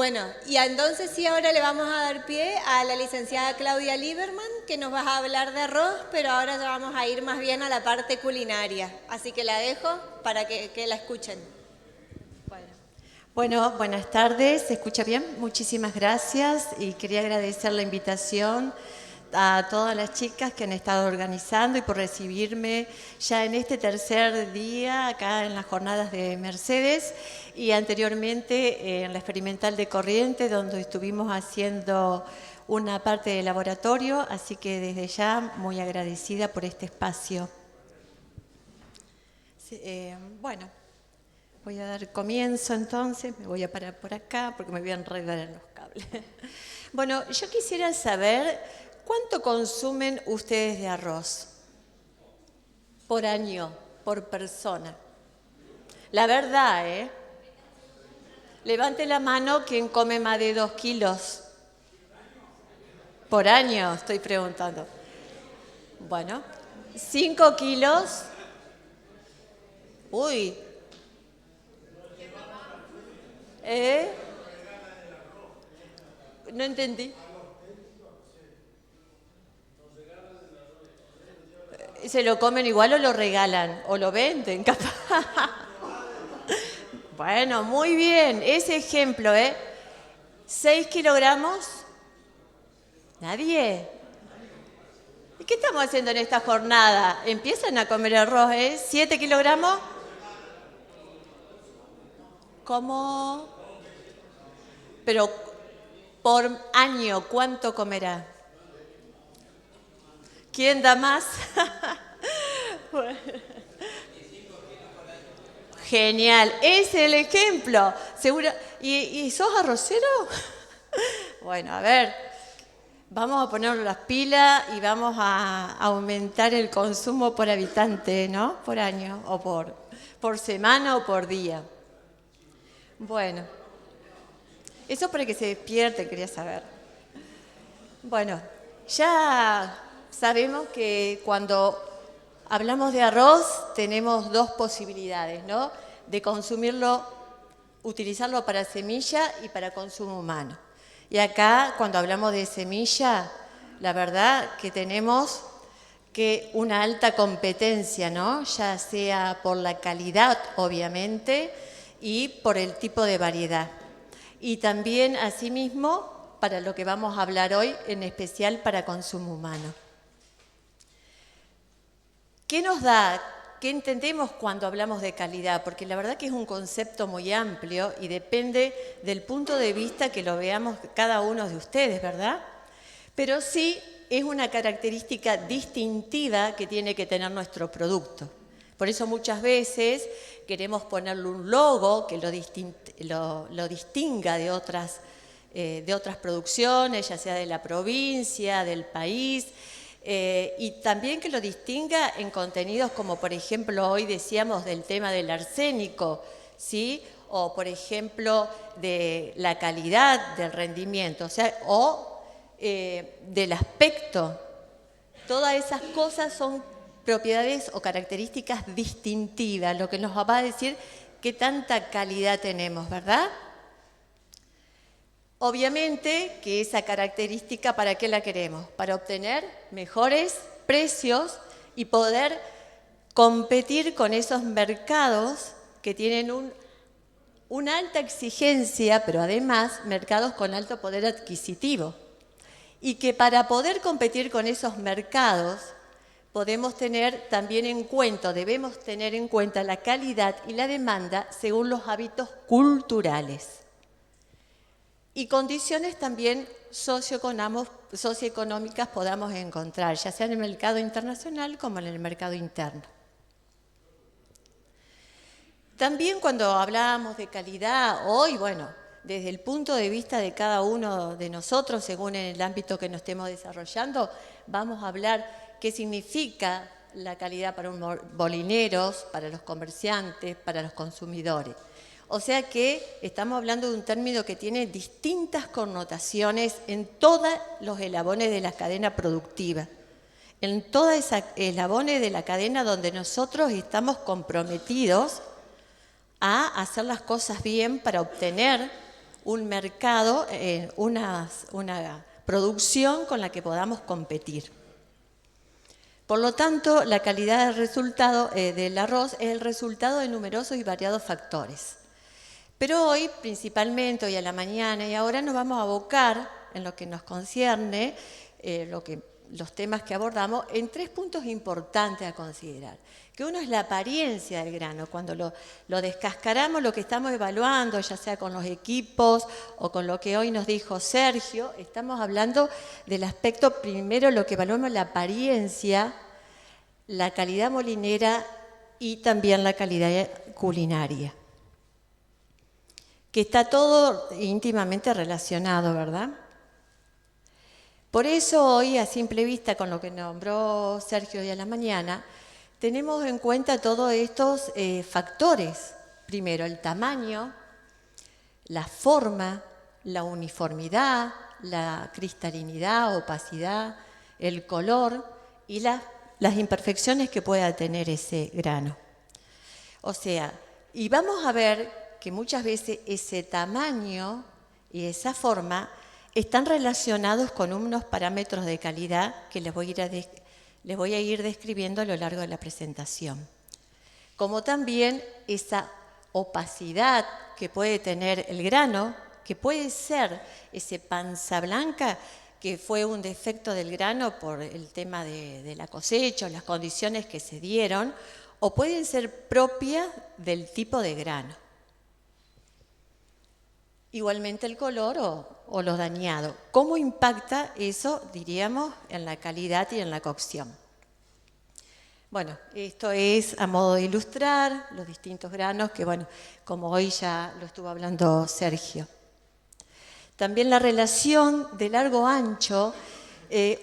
Bueno, y entonces sí, ahora le vamos a dar pie a la licenciada Claudia Lieberman, que nos va a hablar de arroz, pero ahora ya vamos a ir más bien a la parte culinaria. Así que la dejo para que la escuchen. Bueno, buenas tardes, ¿se escucha bien? Muchísimas gracias y quería agradecer la invitación a todas las chicas que han estado organizando y por recibirme ya en este tercer día acá en las jornadas de Mercedes y anteriormente en la Experimental de Corrientes, donde estuvimos haciendo una parte de laboratorio, así que desde ya muy agradecida por este espacio. Bueno, voy a dar comienzo entonces, me voy a parar por acá porque me voy a enredar en los cables. Bueno, yo quisiera saber cuánto consumen ustedes de arroz por año, por persona. La verdad, ¿eh? Levante la mano quien come más de 2 kilos. Por año, estoy preguntando. Bueno, 5 kilos. Uy. No entendí. ¿Se lo comen igual o lo regalan? ¿O lo venden? Capaz. Bueno, muy bien. Ese ejemplo, ¿eh? 6 kilogramos. ¿Nadie? ¿Y qué estamos haciendo en esta jornada? Empiezan a comer arroz, ¿eh? 7 kilogramos. ¿Cómo? Pero por año, ¿cuánto comerá? ¿Quién da más? Bueno. Genial, es el ejemplo. ¿Seguro? ¿Y sos arrocero? Bueno, a ver, vamos a ponernos las pilas y vamos a aumentar el consumo por habitante, ¿no? Por año, o por semana o por día. Bueno, eso para que se despierte, quería saber. Bueno, ya sabemos que cuando hablamos de arroz tenemos dos posibilidades, ¿no? De consumirlo, utilizarlo para semilla y para consumo humano. Y acá, cuando hablamos de semilla, la verdad que tenemos que una alta competencia, ¿no? Ya sea por la calidad, obviamente, y por el tipo de variedad. Y también, asimismo, para lo que vamos a hablar hoy, en especial para consumo humano. ¿Qué nos da? ¿Qué entendemos cuando hablamos de calidad? Porque la verdad que es un concepto muy amplio y depende del punto de vista que lo veamos cada uno de ustedes, ¿verdad? Pero sí es una característica distintiva que tiene que tener nuestro producto. Por eso muchas veces queremos ponerle un logo que lo distinga de otras producciones, ya sea de la provincia, del país, y también que lo distinga en contenidos como, por ejemplo, hoy decíamos del tema del arsénico, ¿sí? O, por ejemplo, de la calidad del rendimiento, o sea, del aspecto. Todas esas cosas son propiedades o características distintivas, lo que nos va a decir qué tanta calidad tenemos, ¿verdad? Obviamente que esa característica, ¿para qué la queremos? Para obtener mejores precios y poder competir con esos mercados que tienen una alta exigencia, pero además mercados con alto poder adquisitivo. Y que para poder competir con esos mercados debemos tener en cuenta la calidad y la demanda según los hábitos culturales. Y condiciones también socioeconómicas podamos encontrar, ya sea en el mercado internacional como en el mercado interno. También cuando hablábamos de calidad, hoy, bueno, desde el punto de vista de cada uno de nosotros, según en el ámbito que nos estemos desarrollando, vamos a hablar qué significa la calidad para los bolineros, para los comerciantes, para los consumidores. O sea que estamos hablando de un término que tiene distintas connotaciones en todos los eslabones de la cadena productiva, en todos esos eslabones de la cadena donde nosotros estamos comprometidos a hacer las cosas bien para obtener un mercado, una producción con la que podamos competir. Por lo tanto, la calidad del resultado del arroz es el resultado de numerosos y variados factores. Pero hoy, principalmente, hoy a la mañana y ahora nos vamos a abocar en lo que nos concierne, los temas que abordamos, en 3 puntos importantes a considerar. Que uno es la apariencia del grano. Cuando lo descascaramos, lo que estamos evaluando, ya sea con los equipos o con lo que hoy nos dijo Sergio, estamos hablando del aspecto, primero lo que evaluamos, la apariencia, la calidad molinera y también la calidad culinaria. Que está todo íntimamente relacionado, ¿verdad? Por eso hoy, a simple vista, con lo que nombró Sergio hoy a la mañana, tenemos en cuenta todos estos factores. Primero, el tamaño, la forma, la uniformidad, la cristalinidad, opacidad, el color y las imperfecciones que pueda tener ese grano. O sea, y vamos a ver que muchas veces ese tamaño y esa forma están relacionados con unos parámetros de calidad que les voy a ir describiendo a lo largo de la presentación. Como también esa opacidad que puede tener el grano, que puede ser ese panza blanca, que fue un defecto del grano por el tema de la cosecha, las condiciones que se dieron, o pueden ser propias del tipo de grano. Igualmente el color o lo dañado. ¿Cómo impacta eso, diríamos, en la calidad y en la cocción? Bueno, esto es a modo de ilustrar los distintos granos que, bueno, como hoy ya lo estuvo hablando Sergio. También la relación de largo-ancho,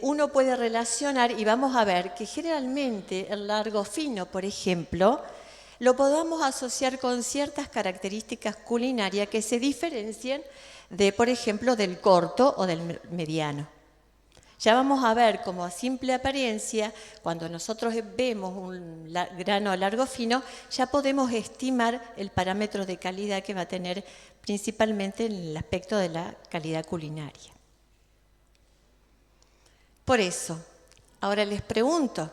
uno puede relacionar, y vamos a ver que generalmente el largo fino, por ejemplo, lo podamos asociar con ciertas características culinarias que se diferencian de, por ejemplo, del corto o del mediano. Ya vamos a ver como a simple apariencia, cuando nosotros vemos un grano largo fino, ya podemos estimar el parámetro de calidad que va a tener principalmente en el aspecto de la calidad culinaria. Por eso, ahora les pregunto,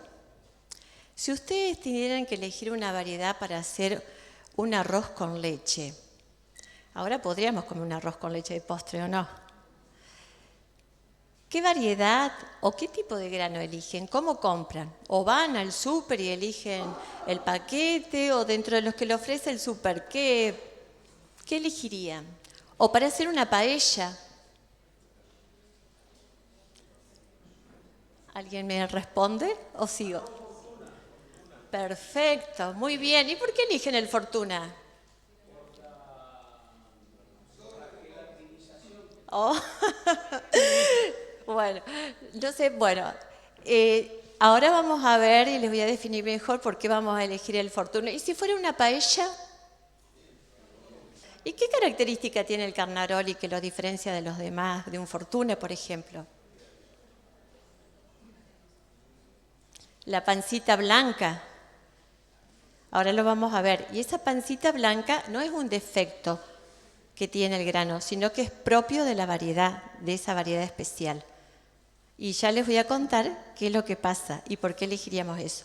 si ustedes tuvieran que elegir una variedad para hacer un arroz con leche, ahora podríamos comer un arroz con leche de postre o no. ¿Qué variedad o qué tipo de grano eligen? ¿Cómo compran? ¿O van al súper y eligen el paquete o dentro de los que le ofrece el súper? ¿Qué elegirían? ¿O para hacer una paella? ¿Alguien me responde o sigo? Perfecto, muy bien. ¿Y por qué eligen el Fortuna? Oh. Bueno, entonces, ahora vamos a ver y les voy a definir mejor por qué vamos a elegir el Fortuna. ¿Y si fuera una paella? ¿Y qué característica tiene el Carnaroli que lo diferencia de los demás, de un Fortuna, por ejemplo? La pancita blanca. Ahora lo vamos a ver. Y esa pancita blanca no es un defecto que tiene el grano, sino que es propio de la variedad, de esa variedad especial. Y ya les voy a contar qué es lo que pasa y por qué elegiríamos eso.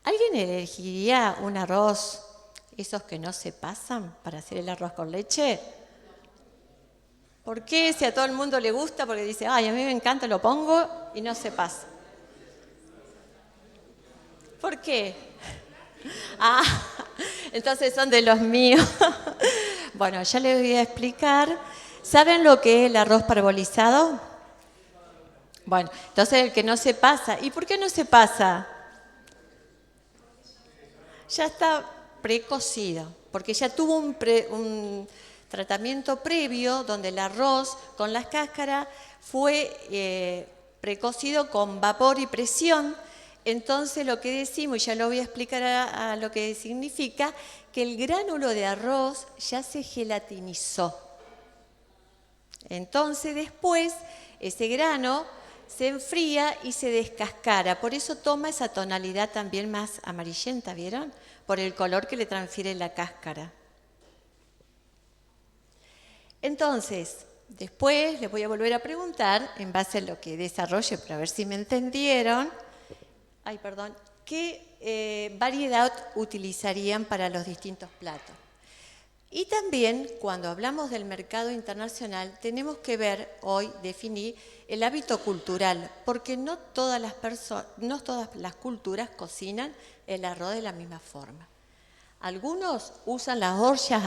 ¿Alguien elegiría un arroz, esos que no se pasan, para hacer el arroz con leche? ¿Por qué? Si a todo el mundo le gusta, porque dice, ay, a mí me encanta, lo pongo y no se pasa. ¿Por qué? Ah, entonces son de los míos. Bueno, ya les voy a explicar. ¿Saben lo que es el arroz parbolizado? Bueno, entonces el que no se pasa. ¿Y por qué no se pasa? Ya está precocido, porque ya tuvo un tratamiento previo donde el arroz con las cáscaras fue precocido con vapor y presión. Entonces lo que decimos, y ya lo voy a explicar a lo que significa, que el gránulo de arroz ya se gelatinizó. Entonces después ese grano se enfría y se descascara, por eso toma esa tonalidad también más amarillenta, ¿vieron? Por el color que le transfiere la cáscara. Entonces, después les voy a volver a preguntar, en base a lo que desarrolle, para ver si me entendieron, qué variedad utilizarían para los distintos platos. Y también, cuando hablamos del mercado internacional, tenemos que ver hoy, definir el hábito cultural, porque no todas las culturas cocinan el arroz de la misma forma. Algunos usan las ollas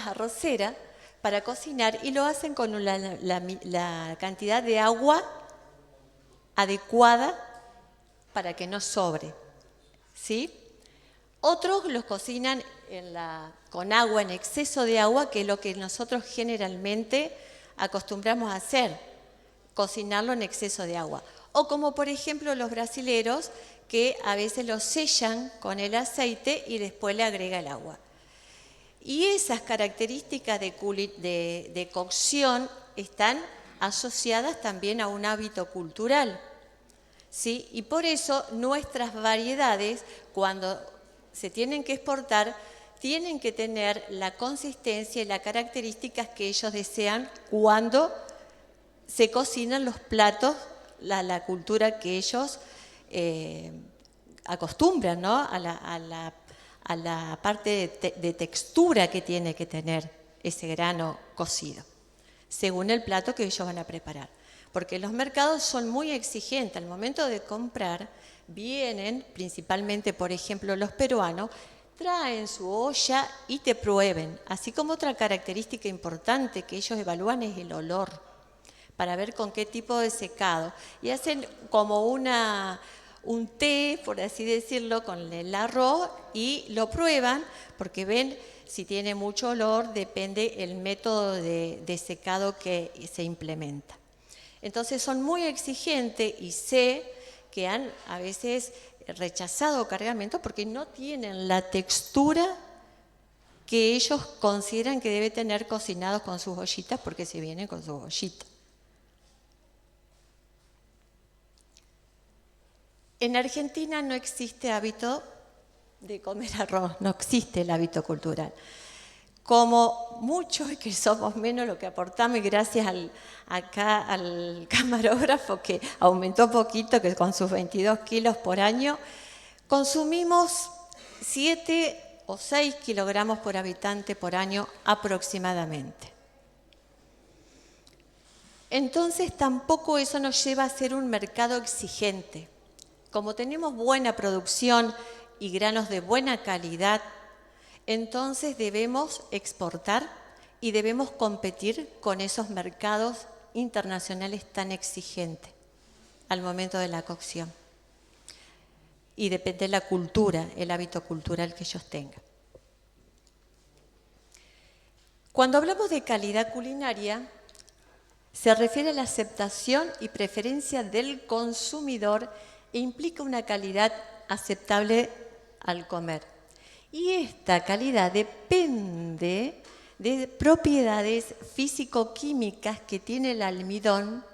arroceras para cocinar y lo hacen con la cantidad de agua adecuada para que no sobre, ¿sí? Otros los cocinan con agua, en exceso de agua, que es lo que nosotros generalmente acostumbramos a hacer, cocinarlo en exceso de agua. O como por ejemplo los brasileros, que a veces lo sellan con el aceite y después le agrega el agua. Y esas características de cocción están asociadas también a un hábito cultural, ¿sí? Y por eso nuestras variedades, cuando se tienen que exportar, tienen que tener la consistencia y las características que ellos desean cuando se cocinan los platos, la cultura que ellos acostumbran, ¿no? a la parte de textura que tiene que tener ese grano cocido, según el plato que ellos van a preparar. Porque los mercados son muy exigentes. Al momento de comprar, vienen, principalmente, por ejemplo, los peruanos, traen su olla y te prueben. Así como otra característica importante que ellos evalúan es el olor, para ver con qué tipo de secado. Y hacen como un té, por así decirlo, con el arroz y lo prueban porque ven si tiene mucho olor, depende el método de secado que se implementa. Entonces son muy exigentes y sé que han a veces rechazado cargamentos porque no tienen la textura que ellos consideran que debe tener cocinados con sus ollitas, porque se vienen con sus ollitas. En Argentina no existe hábito de comer arroz, no existe el hábito cultural. Como muchos que somos menos lo que aportamos, y gracias acá al camarógrafo que aumentó poquito, que con sus 22 kilos por año, consumimos 7 o 6 kilogramos por habitante por año aproximadamente. Entonces tampoco eso nos lleva a ser un mercado exigente. Como tenemos buena producción y granos de buena calidad, entonces debemos exportar y debemos competir con esos mercados internacionales tan exigentes al momento de la cocción. Y depende de la cultura, el hábito cultural que ellos tengan. Cuando hablamos de calidad culinaria, se refiere a la aceptación y preferencia del consumidor e implica una calidad aceptable al comer. Y esta calidad depende de propiedades físico-químicas que tiene el almidón,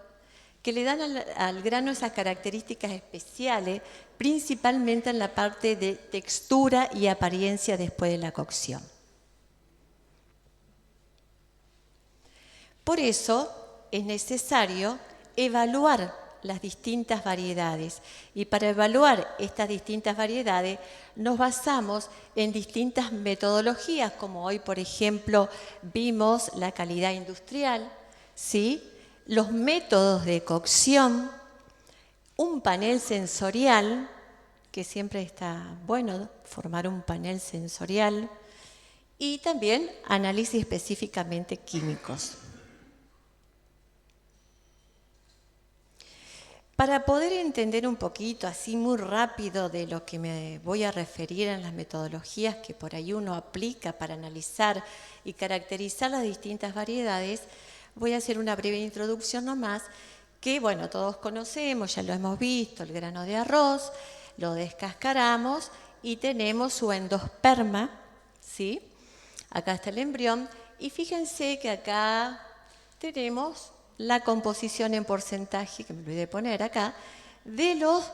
que le dan al grano esas características especiales, principalmente en la parte de textura y apariencia después de la cocción. Por eso es necesario evaluar las distintas variedades. Y para evaluar estas distintas variedades nos basamos en distintas metodologías, como hoy, por ejemplo, vimos la calidad industrial, ¿sí? Los métodos de cocción, un panel sensorial, que siempre está bueno formar un panel sensorial, y también análisis específicamente químicos. Para poder entender un poquito, así muy rápido, de lo que me voy a referir en las metodologías que por ahí uno aplica para analizar y caracterizar las distintas variedades, voy a hacer una breve introducción nomás, que bueno, todos conocemos, ya lo hemos visto, el grano de arroz, lo descascaramos y tenemos su endosperma, ¿sí? Acá está el embrión y fíjense que acá tenemos la composición en porcentaje, que me olvidé de poner acá, de los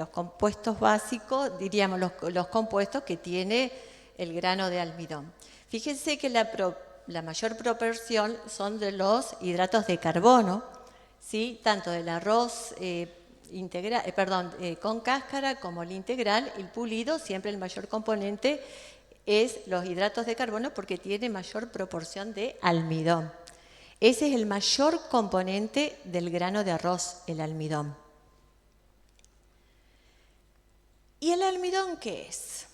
compuestos básicos, diríamos los compuestos que tiene el grano de almidón. Fíjense que la mayor proporción son de los hidratos de carbono, ¿sí? Tanto del arroz con cáscara como el integral, el pulido, siempre el mayor componente es los hidratos de carbono porque tiene mayor proporción de almidón. Ese es el mayor componente del grano de arroz, el almidón. ¿Y el almidón qué es?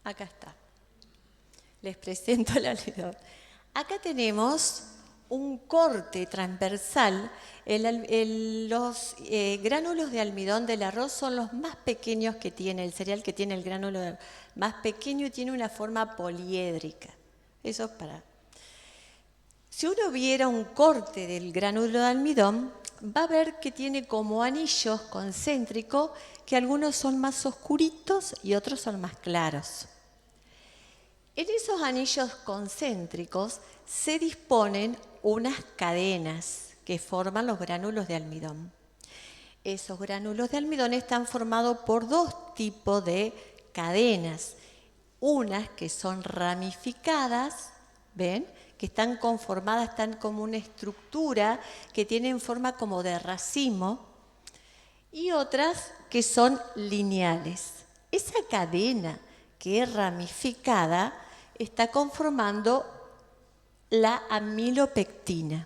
Acá está. Les presento el almidón. Acá tenemos un corte transversal. Los gránulos de almidón del arroz son los más pequeños que tiene, el cereal que tiene el gránulo más pequeño y tiene una forma poliédrica. Eso es para... Si uno viera un corte del gránulo de almidón, va a ver que tiene como anillos concéntricos, que algunos son más oscuritos y otros son más claros. En esos anillos concéntricos se disponen unas cadenas que forman los gránulos de almidón. Esos gránulos de almidón están formados por dos tipos de cadenas. Unas que son ramificadas, ¿ven? Que están conformadas, están como una estructura que tienen forma como de racimo, y otras que son lineales. Esa cadena que es ramificada está conformando la amilopectina.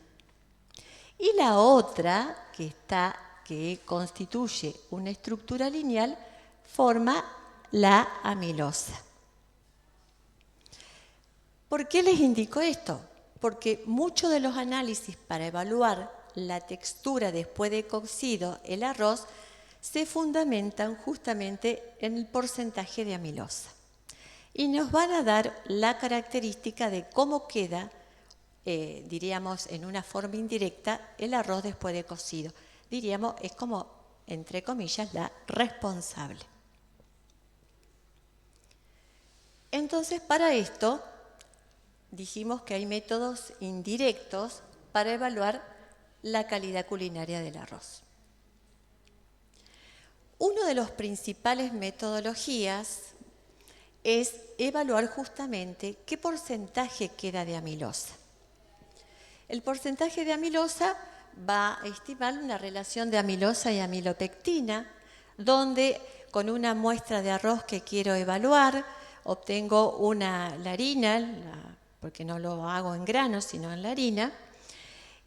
Y la otra, que constituye una estructura lineal, forma la amilosa. ¿Por qué les indico esto? Porque muchos de los análisis para evaluar la textura después de cocido el arroz se fundamentan justamente en el porcentaje de amilosa. Y nos van a dar la característica de cómo queda, diríamos en una forma indirecta, el arroz después de cocido. Diríamos, es como, entre comillas, la responsable. Entonces, para esto, dijimos que hay métodos indirectos para evaluar la calidad culinaria del arroz. Una de las principales metodologías es evaluar justamente qué porcentaje queda de amilosa. El porcentaje de amilosa va a estimar una relación de amilosa y amilopectina, donde con una muestra de arroz que quiero evaluar, obtengo la harina, porque no lo hago en granos, sino en la harina,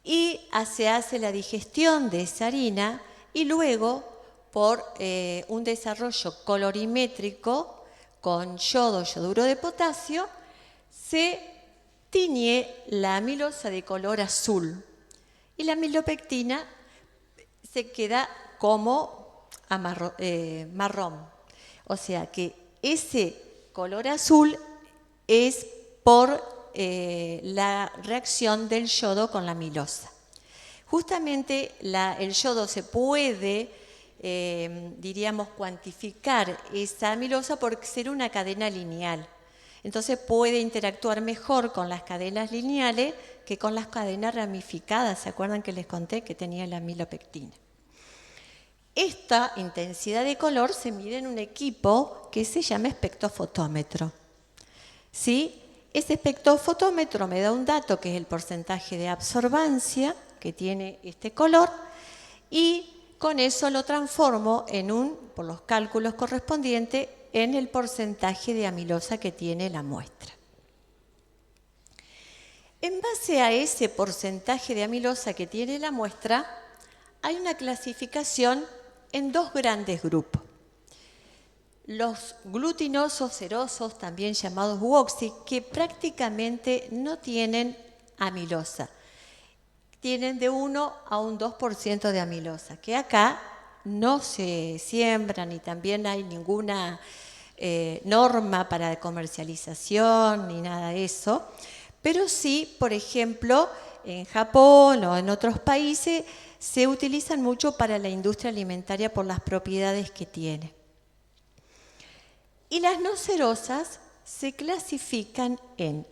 y se hace la digestión de esa harina y luego, por un desarrollo colorimétrico con yoduro de potasio, se tiñe la amilosa de color azul y la amilopectina se queda como marrón. O sea que ese color azul es por la reacción del yodo con la amilosa. Justamente el yodo se puede, diríamos, cuantificar esa amilosa por ser una cadena lineal. Entonces puede interactuar mejor con las cadenas lineales que con las cadenas ramificadas. ¿Se acuerdan que les conté que tenía la amilopectina? Esta intensidad de color se mide en un equipo que se llama espectrofotómetro. ¿Sí? Ese espectrofotómetro me da un dato que es el porcentaje de absorbancia que tiene este color y con eso lo transformo por los cálculos correspondientes, en el porcentaje de amilosa que tiene la muestra. En base a ese porcentaje de amilosa que tiene la muestra, hay una clasificación en dos grandes grupos. Los glutinosos cerosos, también llamados woxi, que prácticamente no tienen amilosa. Tienen de 1 a un 2% de amilosa, que acá no se siembran y también hay ninguna norma para comercialización ni nada de eso. Pero sí, por ejemplo, en Japón o en otros países se utilizan mucho para la industria alimentaria por las propiedades que tiene. Y las no cerosas se clasifican en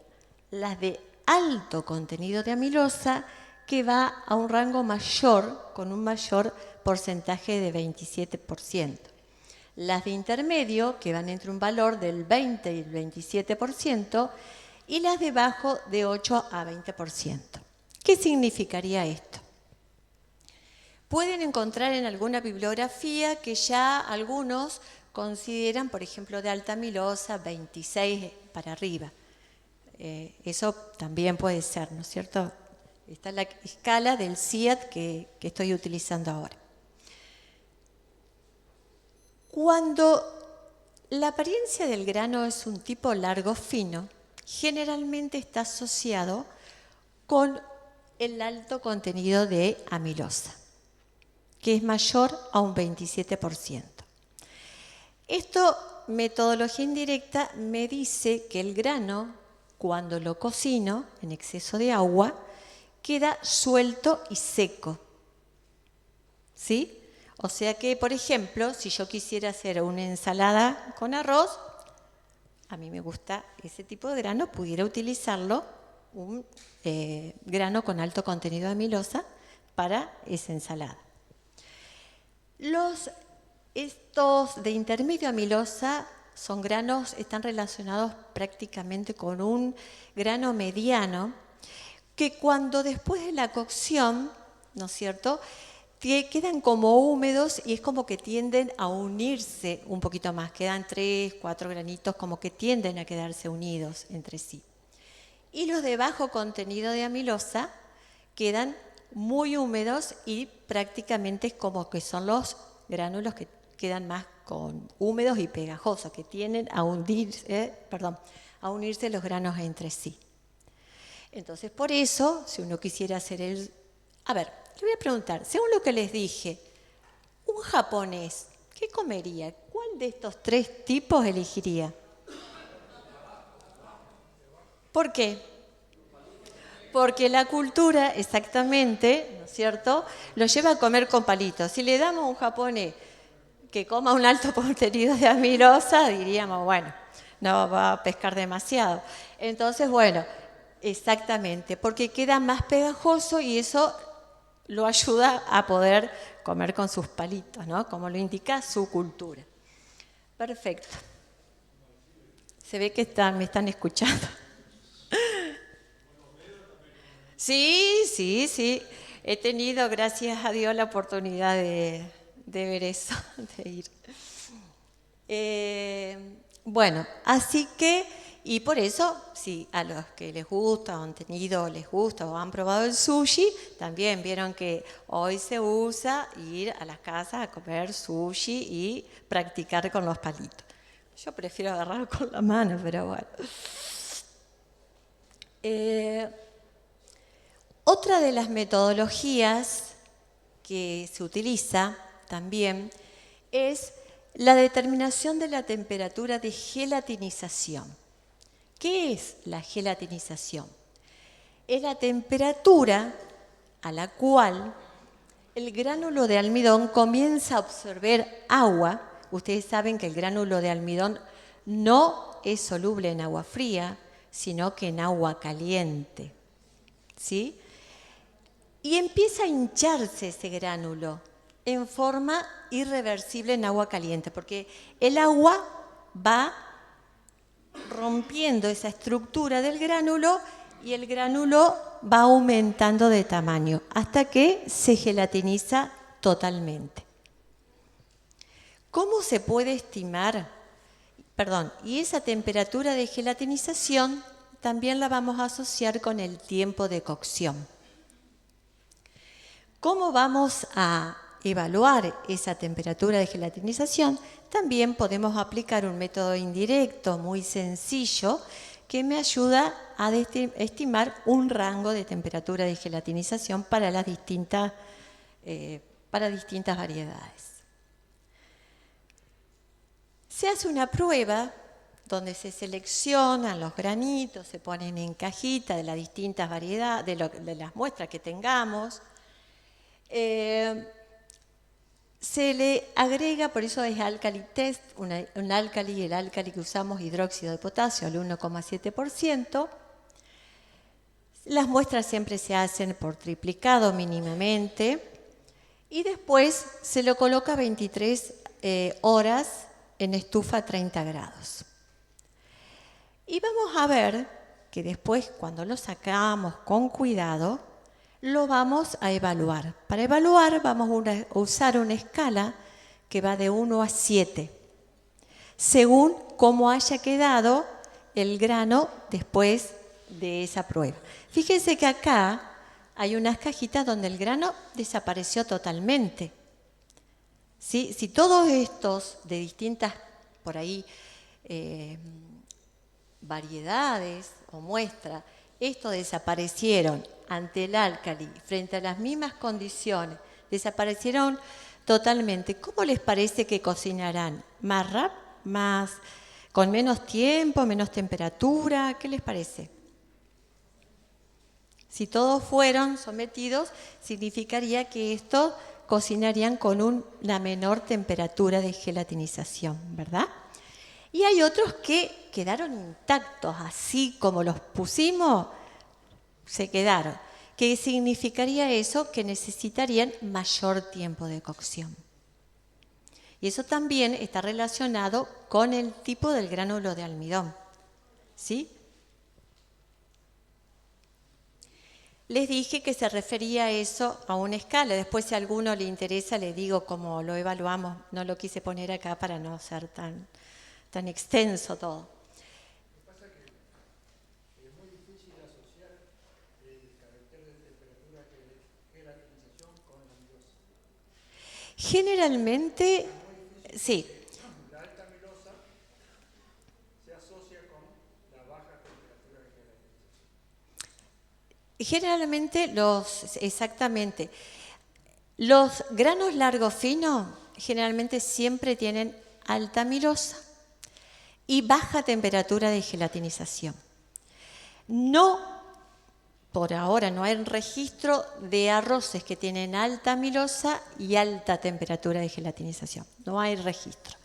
las de alto contenido de amilosa, que va a un rango mayor, con un mayor porcentaje de 27%. las de intermedio, que van entre un valor del 20 y el 27%, y las de bajo de 8 a 20%. ¿Qué significaría esto? Pueden encontrar en alguna bibliografía que ya algunos consideran, por ejemplo, de alta amilosa, 26 para arriba. Eso también puede ser, ¿no es cierto? Esta es la escala del CIAT que estoy utilizando ahora. Cuando la apariencia del grano es un tipo largo fino, generalmente está asociado con el alto contenido de amilosa, que es mayor a un 27%. Esto, metodología indirecta, me dice que el grano, cuando lo cocino en exceso de agua, queda suelto y seco. ¿Sí? O sea que, por ejemplo, si yo quisiera hacer una ensalada con arroz, a mí me gusta ese tipo de grano, pudiera utilizarlo, un grano con alto contenido de amilosa para esa ensalada. Estos de intermedio amilosa son granos, están relacionados prácticamente con un grano mediano, que cuando después de la cocción, ¿no es cierto?, quedan como húmedos y es como que tienden a unirse un poquito más. Quedan 3, 4 granitos como que tienden a quedarse unidos entre sí. Y los de bajo contenido de amilosa quedan muy húmedos y prácticamente es como que son los gránulos que quedan más húmedos y pegajosos, que tienden a unirse los granos entre sí. Entonces, por eso, si uno quisiera hacer A ver, le voy a preguntar, según lo que les dije, un japonés, ¿qué comería? ¿Cuál de estos 3 tipos elegiría? ¿Por qué? Porque la cultura, exactamente, ¿no es cierto?, lo lleva a comer con palitos. Si le damos a un japonés que coma un alto contenido de amilosa, diríamos, bueno, no va a pescar demasiado. Entonces, bueno, exactamente, porque queda más pegajoso y eso lo ayuda a poder comer con sus palitos, ¿no?, como lo indica su cultura. Perfecto. Se ve que me están escuchando. Sí. He tenido, gracias a Dios, la oportunidad de ver eso, de ir. Bueno, así que, y por eso, si a los que les gusta, o les gusta, o han probado el sushi, también vieron que hoy se usa ir a las casas a comer sushi y practicar con los palitos. Yo prefiero agarrar con la mano, pero bueno. Otra de las metodologías que se utiliza también es la determinación de la temperatura de gelatinización. ¿Qué es la gelatinización? Es la temperatura a la cual el gránulo de almidón comienza a absorber agua. Ustedes saben que el gránulo de almidón no es soluble en agua fría, sino que en agua caliente. ¿Sí? Y empieza a hincharse ese gránulo en forma irreversible en agua caliente, porque el agua va rompiendo esa estructura del gránulo y el gránulo va aumentando de tamaño hasta que se gelatiniza totalmente. ¿Cómo se puede estimar? Y esa temperatura de gelatinización también la vamos a asociar con el tiempo de cocción. ¿Cómo vamos a evaluar esa temperatura de gelatinización? También podemos aplicar un método indirecto muy sencillo que me ayuda a estimar un rango de temperatura de gelatinización para distintas variedades. Se hace una prueba donde se seleccionan los granitos, se ponen en cajita de las distintas variedades, de las muestras que tengamos. Se le agrega, por eso es Alkali Test, un álcali, el álcali que usamos, hidróxido de potasio al 1,7%. Las muestras siempre se hacen por triplicado mínimamente y después se lo coloca 23 horas en estufa a 30 grados. Y vamos a ver que después, cuando lo sacamos con cuidado, lo vamos a evaluar. Para evaluar vamos a usar una escala que va de 1 a 7, según cómo haya quedado el grano después de esa prueba. Fíjense que acá hay unas cajitas donde el grano desapareció totalmente. ¿Sí? Si todos estos de distintas, por ahí, variedades o muestras, estos desaparecieron ante el álcali, frente a las mismas condiciones, desaparecieron totalmente, ¿cómo les parece que cocinarán? ¿Más rápido? ¿Más, con menos tiempo, menos temperatura? ¿Qué les parece? Si todos fueron sometidos, significaría que estos cocinarían con una menor temperatura de gelatinización, ¿verdad? Y hay otros que quedaron intactos, así como los pusimos, se quedaron. ¿Qué significaría eso? Que necesitarían mayor tiempo de cocción. Y eso también está relacionado con el tipo del gránulo de almidón, ¿sí? Les dije que se refería a eso a una escala. Después, si a alguno le interesa, le digo cómo lo evaluamos. No lo quise poner acá para no ser tan extenso todo. Lo que pasa es que es muy difícil asociar el carácter de temperatura que gelatinización con la amilosa. Generalmente, sí. La alta amilosa se asocia con la baja temperatura de gelatinización. Generalmente exactamente. Los granos largos finos generalmente siempre tienen alta amilosa y baja temperatura de gelatinización. No, por ahora no hay registro de arroces que tienen alta amilosa y alta temperatura de gelatinización. No hay registro.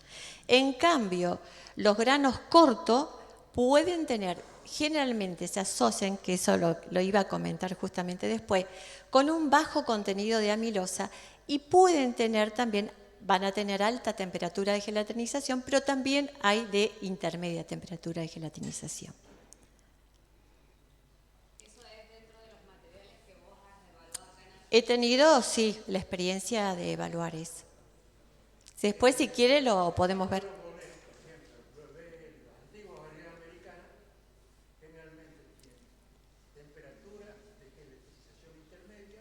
En cambio, los granos cortos pueden tener, generalmente se asocian, que eso lo iba a comentar justamente después, con un bajo contenido de amilosa y pueden tener también, van a tener alta temperatura de gelatinización, pero también hay de intermedia temperatura de gelatinización. ¿Eso es dentro de los materiales que vos has evaluado? He tenido, sí, la experiencia de evaluar eso. Después, si quiere, lo podemos ver.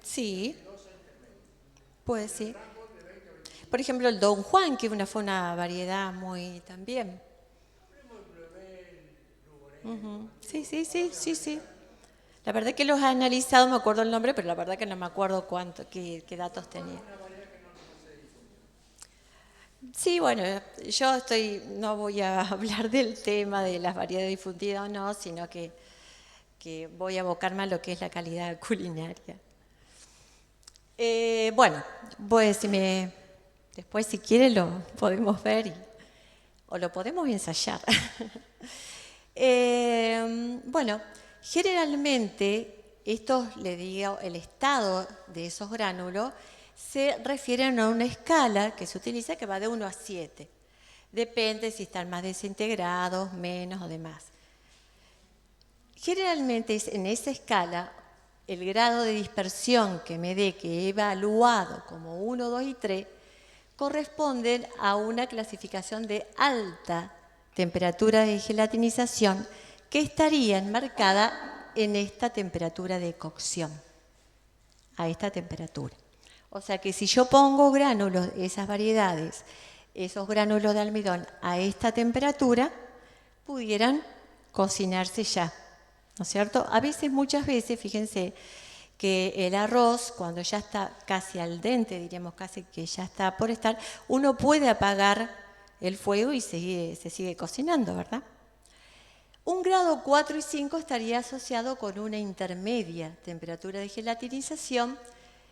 Sí, pues sí. Por ejemplo, el Don Juan, que fue una variedad muy también. Sí. La verdad que los he analizado, me acuerdo el nombre, pero la verdad que no me acuerdo qué datos tenía. Sí, bueno, yo no voy a hablar del tema de las variedades difundidas o no, sino que voy a abocarme a lo que es la calidad culinaria. Bueno, pues después si quiere lo podemos ver o lo podemos ensayar. Bueno, generalmente le digo, el estado de esos gránulos se refieren a una escala que se utiliza que va de 1 a 7. Depende si están más desintegrados, menos o demás. Generalmente en esa escala, el grado de dispersión que me dé, que he evaluado como 1, 2 y 3, corresponden a una clasificación de alta temperatura de gelatinización que estaría enmarcada en esta temperatura de cocción, a esta temperatura. O sea que si yo pongo gránulos, esas variedades, esos gránulos de almidón a esta temperatura, pudieran cocinarse ya, ¿no es cierto? Muchas veces, fíjense, que el arroz, cuando ya está casi al dente, diríamos casi que ya está por estar, uno puede apagar el fuego y se sigue cocinando, ¿verdad? Un grado 4 y 5 estaría asociado con una intermedia temperatura de gelatinización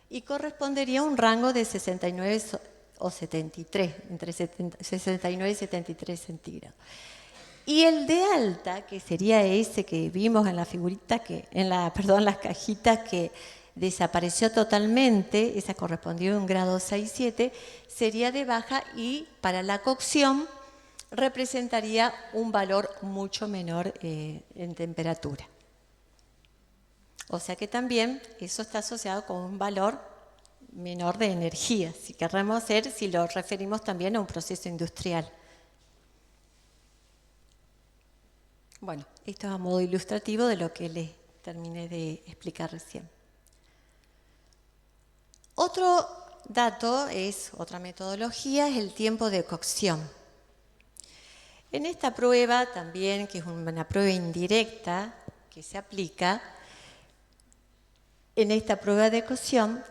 y correspondería a un rango de 69 o 73, entre 69 y 73 centígrados. Y el de alta, que sería ese que vimos en la figurita, las cajitas que desapareció totalmente, esa correspondía a un grado 6-7, sería de baja y para la cocción representaría un valor mucho menor en temperatura. O sea que también eso está asociado con un valor menor de energía, si queremos hacer, si lo referimos también a un proceso industrial. Bueno, esto es a modo ilustrativo de lo que les terminé de explicar recién. Otro dato otra metodología, es el tiempo de cocción. En esta prueba también, que es una prueba indirecta que se aplica, en esta prueba de cocción,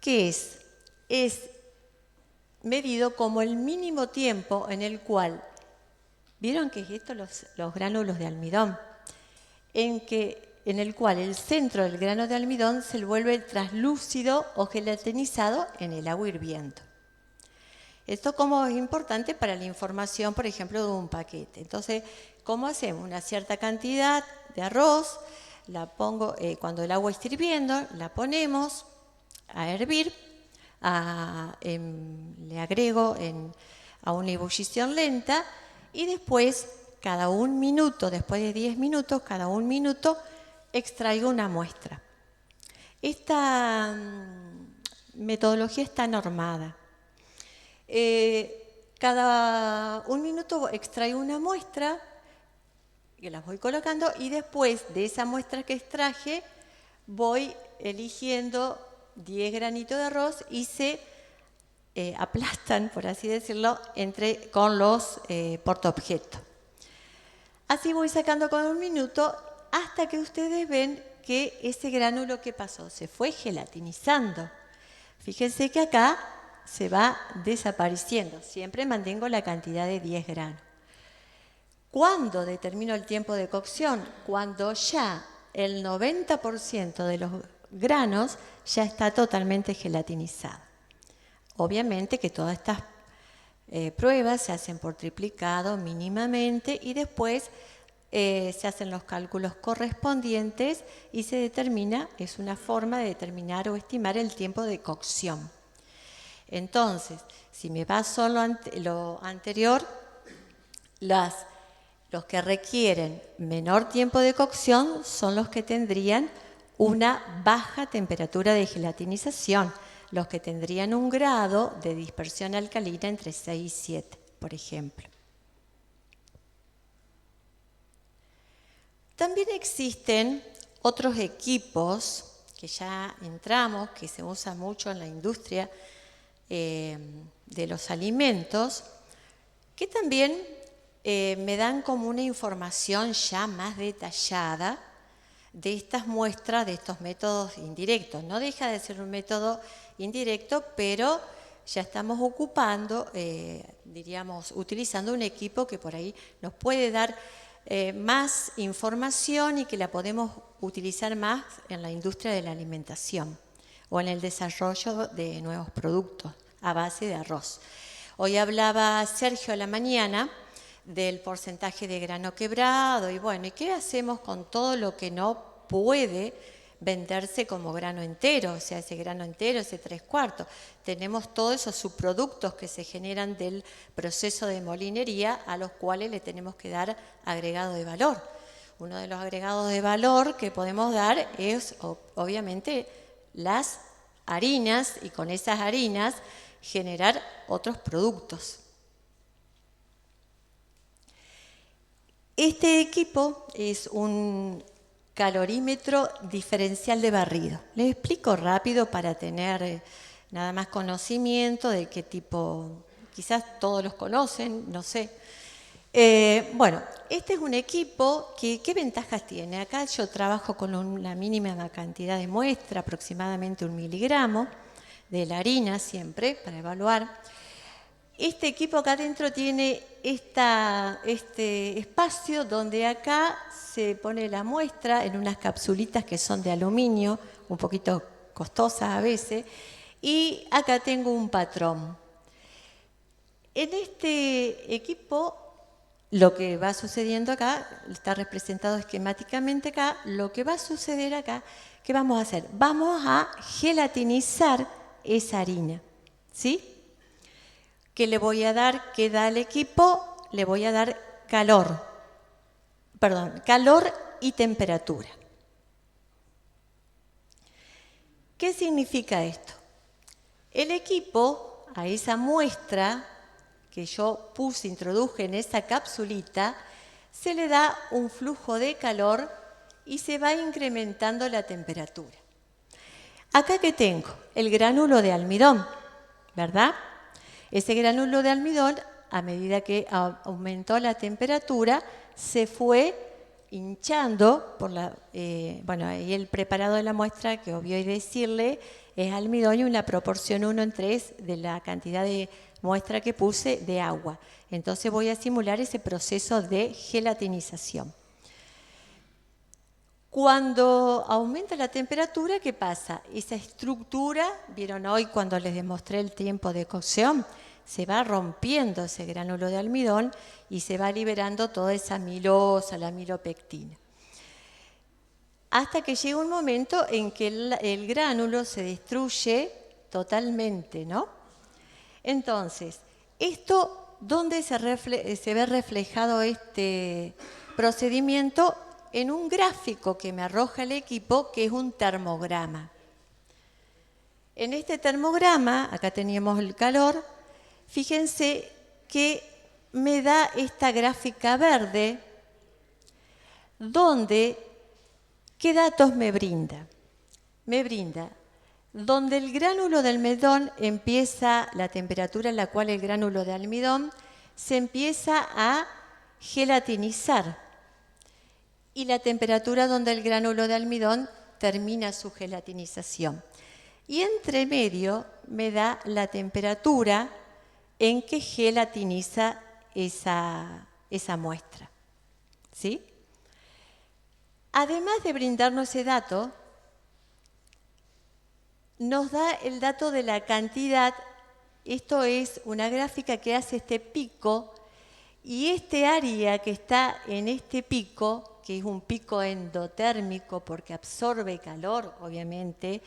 ¿qué es? Es medido como el mínimo tiempo en el cual, ¿vieron qué es esto? Los gránulos de almidón, en el cual el centro del grano de almidón se vuelve translúcido o gelatinizado en el agua hirviendo. Esto como es importante para la información, por ejemplo, de un paquete. Entonces, ¿cómo hacemos? Una cierta cantidad de arroz, la pongo, cuando el agua está hirviendo, la ponemos a hervir, le agrego a una ebullición lenta y después, cada 1 minuto, después de 10 minutos, cada 1 minuto, extraigo una muestra. Esta metodología está normada. Cada 1 minuto extraigo una muestra, que las voy colocando, y después de esa muestra que extraje, voy eligiendo 10 granitos de arroz y se aplastan, por así decirlo, con los portaobjetos. Así voy sacando cada 1 minuto hasta que ustedes ven que ese gránulo que pasó se fue gelatinizando. Fíjense que acá se va desapareciendo. Siempre mantengo la cantidad de 10 granos. ¿Cuándo determino el tiempo de cocción? Cuando ya el 90% de los granos ya está totalmente gelatinizado. Obviamente que todas estas pruebas se hacen por triplicado mínimamente y después se hacen los cálculos correspondientes y se determina, es una forma de determinar o estimar el tiempo de cocción. Entonces, si me baso en lo anterior, los que requieren menor tiempo de cocción son los que tendrían una baja temperatura de gelatinización, los que tendrían un grado de dispersión alcalina entre 6 y 7, por ejemplo. También existen otros equipos que ya entramos, que se usan mucho en la industria de los alimentos, que también me dan como una información ya más detallada de estas muestras, de estos métodos indirectos. No deja de ser un método indirecto, pero ya estamos ocupando, diríamos, utilizando un equipo que por ahí nos puede dar más información y que la podemos utilizar más en la industria de la alimentación o en el desarrollo de nuevos productos a base de arroz. Hoy hablaba Sergio a la mañana del porcentaje de grano quebrado y bueno, ¿y qué hacemos con todo lo que no puede venderse como grano entero? O sea, ese grano entero, ese 3/4. Tenemos todos esos subproductos que se generan del proceso de molinería a los cuales le tenemos que dar agregado de valor. Uno de los agregados de valor que podemos dar es obviamente las harinas y con esas harinas generar otros productos. Este equipo es un calorímetro diferencial de barrido. Les explico rápido para tener nada más conocimiento de qué tipo, quizás todos los conocen, no sé. Bueno, este es un equipo que, ¿qué ventajas tiene? Acá yo trabajo con una mínima cantidad de muestra, aproximadamente 1 miligramo de la harina siempre, para evaluar. Este equipo acá adentro tiene este espacio donde acá se pone la muestra en unas capsulitas que son de aluminio, un poquito costosas a veces, y acá tengo un patrón. En este equipo, lo que va sucediendo acá, está representado esquemáticamente acá, lo que va a suceder acá, ¿qué vamos a hacer? Vamos a gelatinizar esa harina, ¿sí? ¿Qué le voy a dar? ¿Qué da el equipo? le voy a dar calor y temperatura. ¿Qué significa esto? El equipo, a esa muestra que yo introduje en esa capsulita, se le da un flujo de calor y se va incrementando la temperatura. Acá que tengo el gránulo de almidón, ¿verdad? Ese gránulo de almidón, a medida que aumentó la temperatura, se fue hinchando por ahí el preparado de la muestra, que obvio decirle, es almidón y una proporción 1:3 de la cantidad de muestra que puse de agua. Entonces voy a simular ese proceso de gelatinización. Cuando aumenta la temperatura, ¿qué pasa? Esa estructura, vieron hoy cuando les demostré el tiempo de cocción, se va rompiendo ese gránulo de almidón y se va liberando toda esa amilosa, la amilopectina. Hasta que llega un momento en que el gránulo se destruye totalmente, ¿no? Entonces, ¿dónde se ve reflejado este procedimiento? En un gráfico que me arroja el equipo, que es un termograma. En este termograma, acá teníamos el calor, fíjense que me da esta gráfica verde, donde, ¿qué datos me brinda? Me brinda donde el gránulo de almidón empieza, la temperatura en la cual el gránulo de almidón se empieza a gelatinizar, y la temperatura donde el gránulo de almidón termina su gelatinización. Y entre medio me da la temperatura en que gelatiniza esa muestra. ¿Sí? Además de brindarnos ese dato, nos da el dato de la cantidad. Esto es una gráfica que hace este pico, y este área que está en este pico, que es un pico endotérmico porque absorbe calor, obviamente,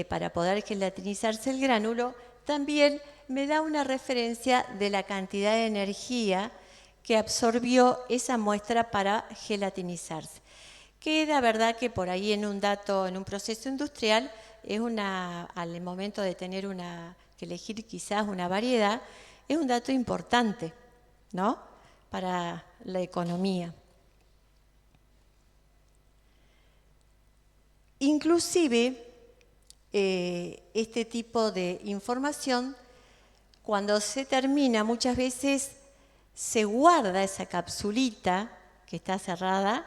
para poder gelatinizarse el gránulo, también me da una referencia de la cantidad de energía que absorbió esa muestra para gelatinizarse. Que la verdad que por ahí en un proceso industrial, al momento de tener que elegir quizás una variedad, es un dato importante, ¿no? Para la economía. Inclusive, este tipo de información, cuando se termina, muchas veces se guarda esa capsulita que está cerrada,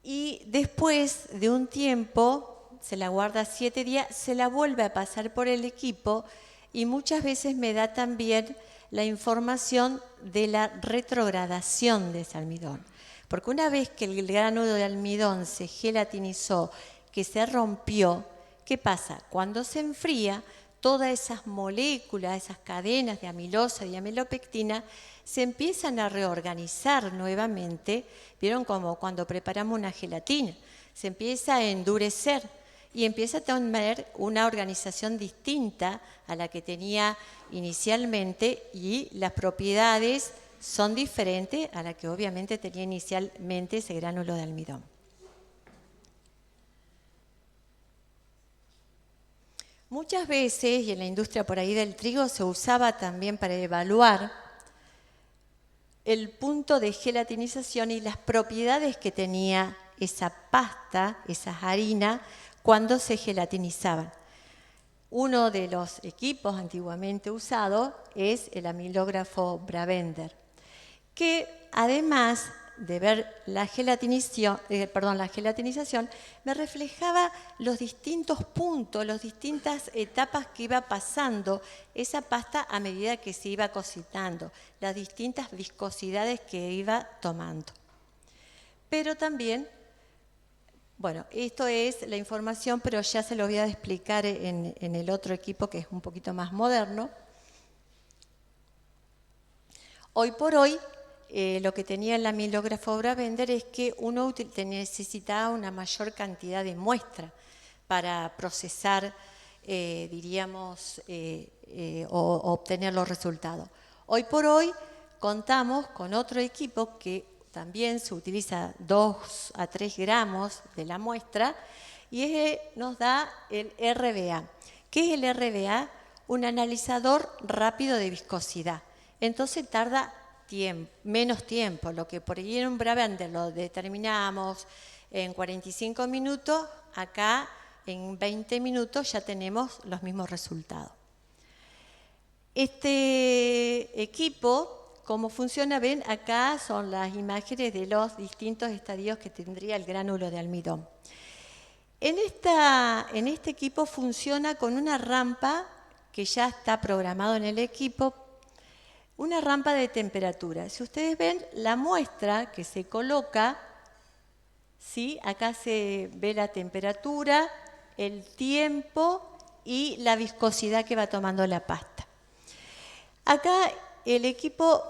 y después de un tiempo, se la guarda 7 días, se la vuelve a pasar por el equipo, y muchas veces me da también la información de la retrogradación de ese almidón. Porque una vez que el gránulo de almidón se gelatinizó, que se rompió, ¿qué pasa? Cuando se enfría, todas esas moléculas, esas cadenas de amilosa y amilopectina, se empiezan a reorganizar nuevamente. ¿Vieron como cuando preparamos una gelatina? Se empieza a endurecer y empieza a tener una organización distinta a la que tenía inicialmente, y las propiedades son diferentes a la que obviamente tenía inicialmente ese gránulo de almidón. Muchas veces, y en la industria por ahí del trigo, se usaba también para evaluar el punto de gelatinización y las propiedades que tenía esa pasta, esa harina, cuando se gelatinizaban. Uno de los equipos antiguamente usados es el amilógrafo Bravender, que además de ver la gelatinización, me reflejaba los distintos puntos, las distintas etapas que iba pasando esa pasta a medida que se iba cocinando, las distintas viscosidades que iba tomando. Pero también, bueno, esto es la información, pero ya se lo voy a explicar en el otro equipo, que es un poquito más moderno. Hoy por hoy, lo que tenía el amilógrafo Bravender es que uno necesitaba una mayor cantidad de muestra para procesar, o obtener los resultados. Hoy por hoy, contamos con otro equipo que también se utiliza 2 a 3 gramos de la muestra y nos da el RBA. ¿Qué es el RBA? Un analizador rápido de viscosidad. Entonces tarda menos tiempo, lo que por ahí en un Brabender lo determinamos en 45 minutos, acá en 20 minutos ya tenemos los mismos resultados. Este equipo, ¿cómo funciona? Ven, acá son las imágenes de los distintos estadios que tendría el gránulo de almidón. En este equipo funciona con una rampa que ya está programado en el equipo, una rampa de temperatura. Si ustedes ven, la muestra que se coloca, ¿sí? Acá se ve la temperatura, el tiempo y la viscosidad que va tomando la pasta. Acá el equipo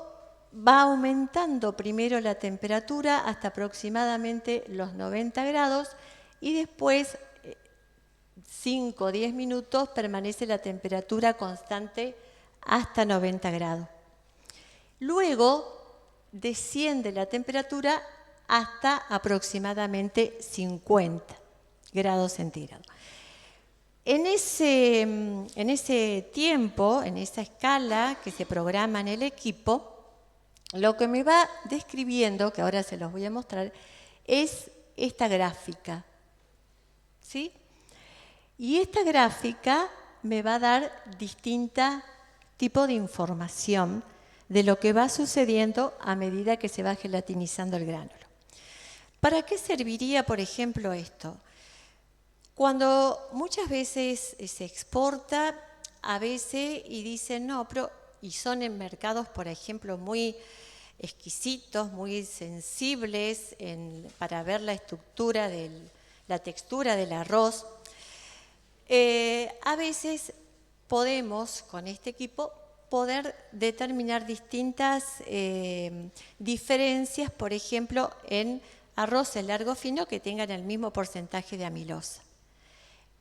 va aumentando primero la temperatura hasta aproximadamente los 90 grados y después 5 o 10 minutos permanece la temperatura constante hasta 90 grados. Luego desciende la temperatura hasta aproximadamente 50 grados centígrados. En ese tiempo, en esa escala que se programa en el equipo, lo que me va describiendo, que ahora se los voy a mostrar, es esta gráfica, ¿sí? Y esta gráfica me va a dar distintos tipos de información de lo que va sucediendo a medida que se va gelatinizando el gránulo. ¿Para qué serviría, por ejemplo, esto? Cuando muchas veces se exporta, a veces y dicen, no, pero, y son en mercados, por ejemplo, muy exquisitos, muy sensibles para ver la estructura, la textura del arroz. A veces podemos, con este equipo, poder determinar distintas diferencias, por ejemplo, en arroces largo fino que tengan el mismo porcentaje de amilosa.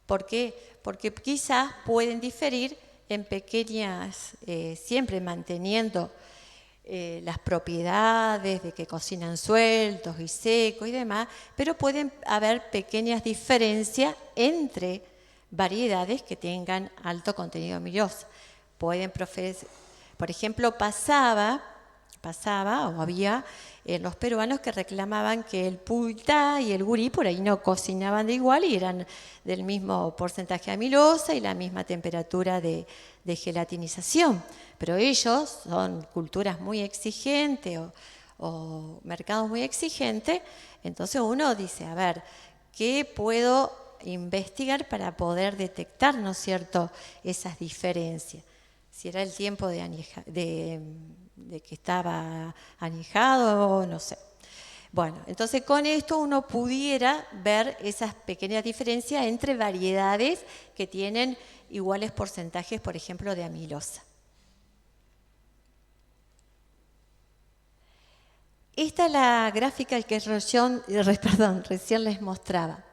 ¿Por qué? Porque quizás pueden diferir en pequeñas, siempre manteniendo las propiedades de que cocinan sueltos y secos y demás, pero pueden haber pequeñas diferencias entre variedades que tengan alto contenido amilosa. Pueden, por ejemplo, pasaba o había los peruanos que reclamaban que el puitá y el gurí por ahí no cocinaban de igual y eran del mismo porcentaje de amilosa y la misma temperatura de gelatinización. Pero ellos son culturas muy exigentes o mercados muy exigentes, entonces uno dice, a ver, ¿qué puedo investigar para poder detectar, ¿no es cierto?, esas diferencias? Si era el tiempo de que estaba añejado, no sé. Bueno, entonces con esto uno pudiera ver esas pequeñas diferencias entre variedades que tienen iguales porcentajes, por ejemplo, de amilosa. Esta es la gráfica que recién les mostraba.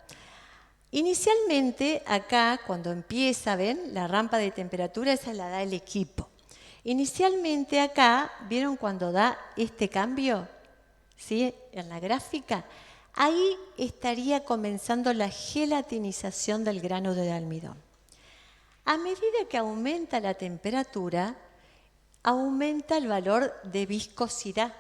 Inicialmente, acá, cuando empieza, ¿ven? La rampa de temperatura, esa la da el equipo. Inicialmente acá, ¿vieron cuando da este cambio? ¿Sí? En la gráfica. Ahí estaría comenzando la gelatinización del grano de almidón. A medida que aumenta la temperatura, aumenta el valor de viscosidad.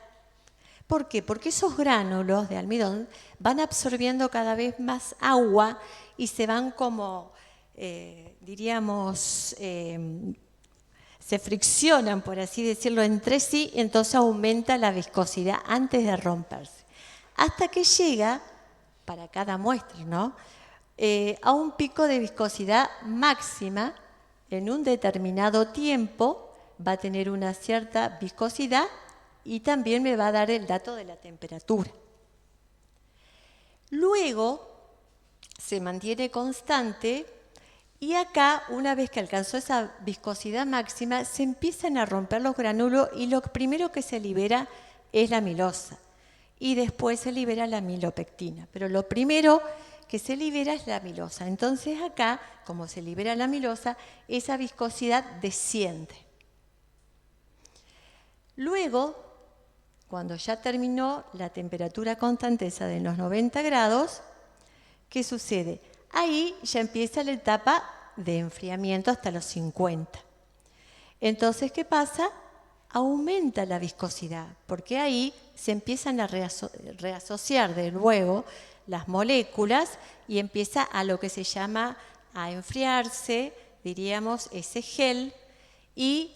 ¿Por qué? Porque esos gránulos de almidón van absorbiendo cada vez más agua y se van como, se friccionan, por así decirlo, entre sí, entonces aumenta la viscosidad antes de romperse. Hasta que llega, para cada muestra, ¿no?, a un pico de viscosidad máxima en un determinado tiempo, va a tener una cierta viscosidad y también me va a dar el dato de la temperatura. Luego se mantiene constante y acá, una vez que alcanzó esa viscosidad máxima, se empiezan a romper los granulos y lo primero que se libera es la amilosa y después se libera la amilopectina. Pero lo primero que se libera es la amilosa. Entonces acá, como se libera la amilosa, esa viscosidad desciende. Luego, cuando ya terminó la temperatura constante esa de los 90 grados, ¿qué sucede? Ahí ya empieza la etapa de enfriamiento hasta los 50. Entonces, ¿qué pasa? Aumenta la viscosidad, porque ahí se empiezan a reasociar de nuevo las moléculas y empieza a lo que se llama a enfriarse, diríamos, ese gel, y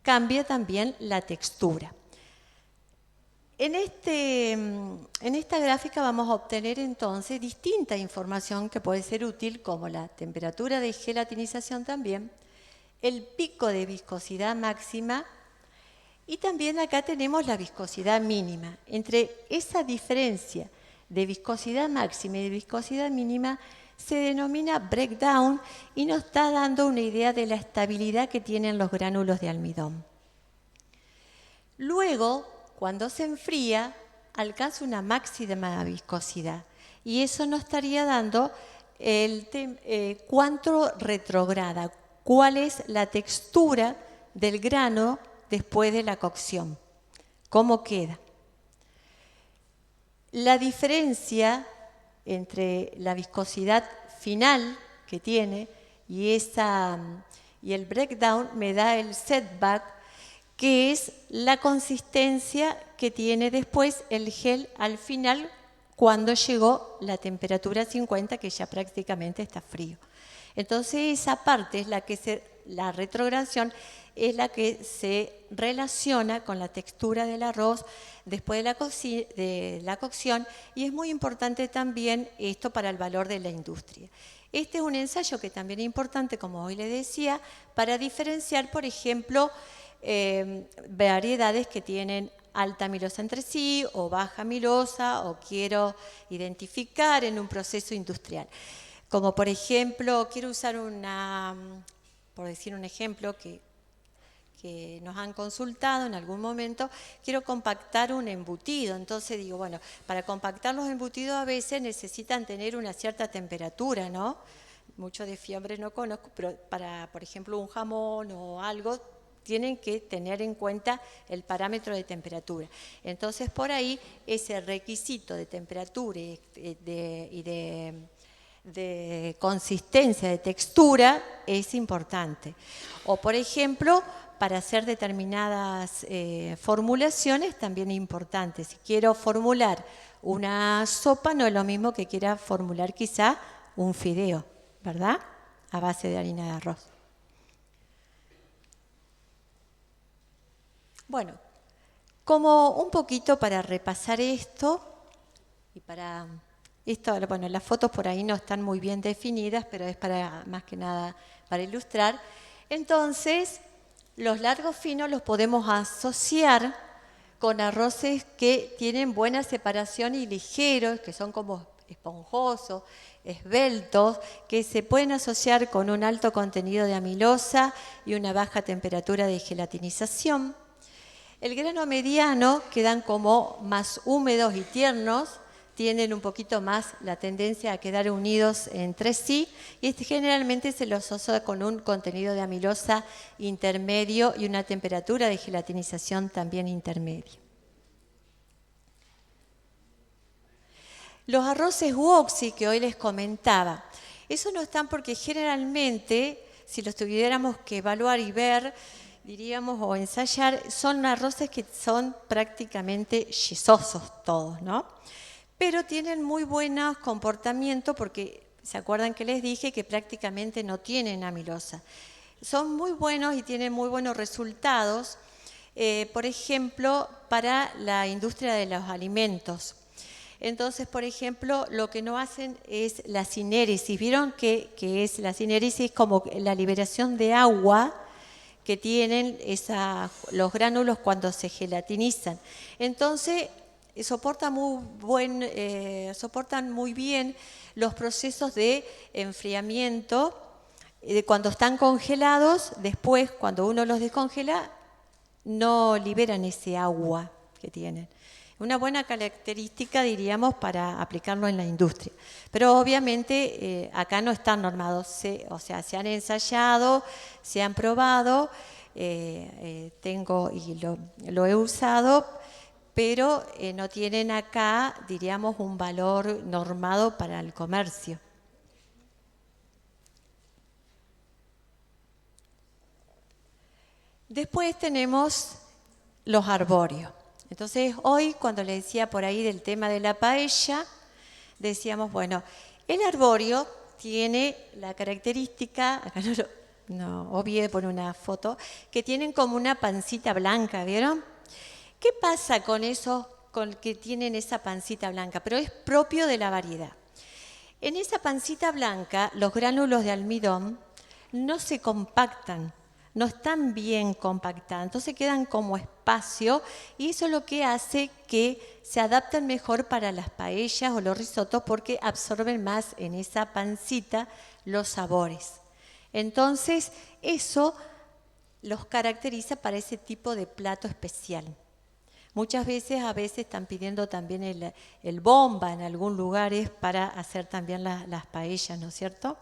cambia también la textura. En esta gráfica vamos a obtener entonces distinta información que puede ser útil, como la temperatura de gelatinización también, el pico de viscosidad máxima, y también acá tenemos la viscosidad mínima. Entre esa diferencia de viscosidad máxima y de viscosidad mínima se denomina breakdown y nos está dando una idea de la estabilidad que tienen los gránulos de almidón. Luego, cuando se enfría, alcanza una máxima viscosidad y eso nos estaría dando cuánto retrograda, cuál es la textura del grano después de la cocción, cómo queda. La diferencia entre la viscosidad final que tiene y el breakdown me da el setback, que es la consistencia que tiene después el gel al final cuando llegó la temperatura 50, que ya prácticamente está frío. Entonces esa parte es la retrogradación es la que se relaciona con la textura del arroz después de la cocción, y es muy importante también esto para el valor de la industria. Este es un ensayo que también es importante, como hoy le decía, para diferenciar, por ejemplo, variedades que tienen alta amilosa entre sí o baja amilosa, o quiero identificar en un proceso industrial. Como por ejemplo, quiero usar por decir un ejemplo que nos han consultado en algún momento, quiero compactar un embutido. Entonces digo, bueno, para compactar los embutidos a veces necesitan tener una cierta temperatura, ¿no? Mucho de fiambre no conozco, pero para, por ejemplo, un jamón o algo, tienen que tener en cuenta el parámetro de temperatura. Entonces, por ahí, ese requisito de temperatura y de consistencia, de textura, es importante. O, por ejemplo, para hacer determinadas formulaciones también es importante. Si quiero formular una sopa, no es lo mismo que quiera formular quizá un fideo, ¿verdad? A base de harina de arroz. Bueno, como un poquito para repasar esto, y para esto, bueno, las fotos por ahí no están muy bien definidas, pero es para más que nada para ilustrar. Entonces, los largos finos los podemos asociar con arroces que tienen buena separación y ligeros, que son como esponjosos, esbeltos, que se pueden asociar con un alto contenido de amilosa y una baja temperatura de gelatinización. El grano mediano quedan como más húmedos y tiernos, tienen un poquito más la tendencia a quedar unidos entre sí, y generalmente se los asocia con un contenido de amilosa intermedio y una temperatura de gelatinización también intermedia. Los arroces woxy que hoy les comentaba, esos no están porque generalmente, si los tuviéramos que evaluar y ver, diríamos, o ensayar, son arroces que son prácticamente yesosos todos, ¿no? Pero tienen muy buenos comportamientos porque, ¿se acuerdan que les dije que prácticamente no tienen amilosa? Son muy buenos y tienen muy buenos resultados, por ejemplo, para la industria de los alimentos. Entonces, por ejemplo, lo que no hacen es la sinéresis. ¿Vieron que es la sinéresis? Como la liberación de agua que tienen los gránulos cuando se gelatinizan. Entonces, soportan muy bien los procesos de enfriamiento. Cuando están congelados, después, cuando uno los descongela, no liberan ese agua que tienen. Una buena característica, diríamos, para aplicarlo en la industria. Pero obviamente acá no están normados, se han ensayado, se han probado, tengo y lo he usado, pero no tienen acá, diríamos, un valor normado para el comercio. Después tenemos los arbóreos. Entonces, hoy, cuando le decía por ahí del tema de la paella, decíamos, bueno, el arbóreo tiene la característica, acá no obvié poner una foto, que tienen como una pancita blanca, ¿vieron? ¿Qué pasa con eso, con que tienen esa pancita blanca? Pero es propio de la variedad. En esa pancita blanca, los gránulos de almidón no se compactan, no están bien compactados, entonces quedan como espacio y eso es lo que hace que se adapten mejor para las paellas o los risotos porque absorben más en esa pancita los sabores. Entonces, eso los caracteriza para ese tipo de plato especial. Muchas veces, están pidiendo también el bomba en algunos lugares para hacer también las paellas, ¿no es cierto?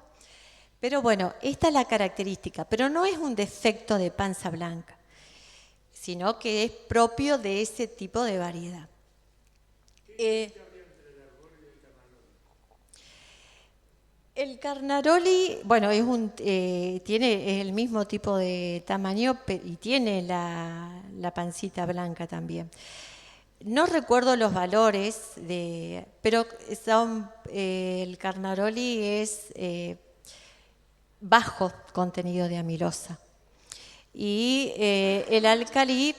Pero bueno, esta es la característica, pero no es un defecto de panza blanca, sino que es propio de ese tipo de variedad. El carnaroli, bueno, tiene el mismo tipo de tamaño y tiene la pancita blanca también. No recuerdo los valores, pero el carnaroli es bajo contenido de amilosa. Y el alcalí,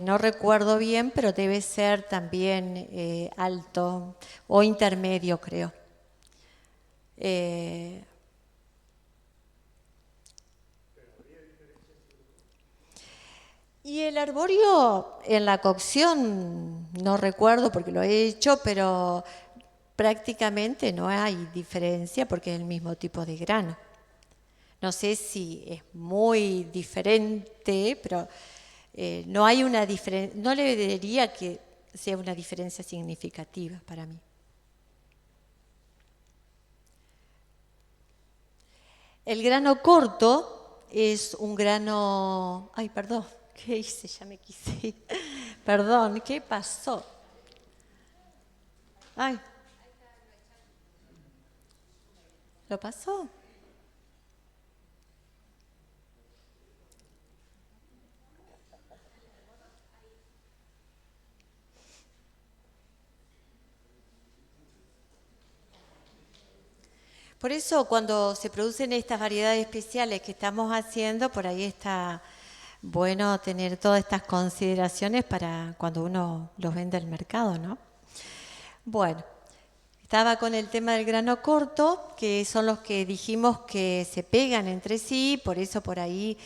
no recuerdo bien, pero debe ser también alto o intermedio, creo. Y el arbóreo en la cocción, no recuerdo porque lo he hecho, pero prácticamente no hay diferencia porque es el mismo tipo de grano. No sé si es muy diferente, pero no hay una diferencia, no le diría que sea una diferencia significativa para mí. El grano corto es un grano... Ay, perdón, ¿qué hice? Ya me quise ir. Perdón, ¿qué pasó? Ay. ¿Lo pasó? Por eso cuando se producen estas variedades especiales que estamos haciendo, por ahí está bueno tener todas estas consideraciones para cuando uno los vende al mercado, ¿no? Bueno, estaba con el tema del grano corto, que son los que dijimos que se pegan entre sí, por eso por ahí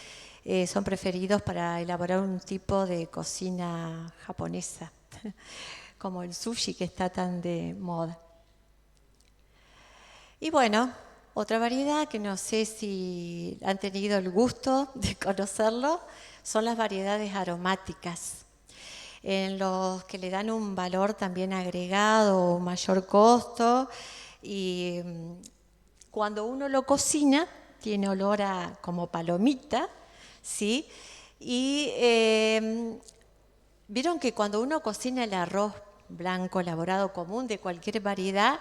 son preferidos para elaborar un tipo de cocina japonesa, como el sushi que está tan de moda. Y bueno, otra variedad que no sé si han tenido el gusto de conocerlo, son las variedades aromáticas, en los que le dan un valor también agregado, un mayor costo, y cuando uno lo cocina, tiene olor a como palomita, ¿sí? Y vieron que cuando uno cocina el arroz blanco elaborado común de cualquier variedad,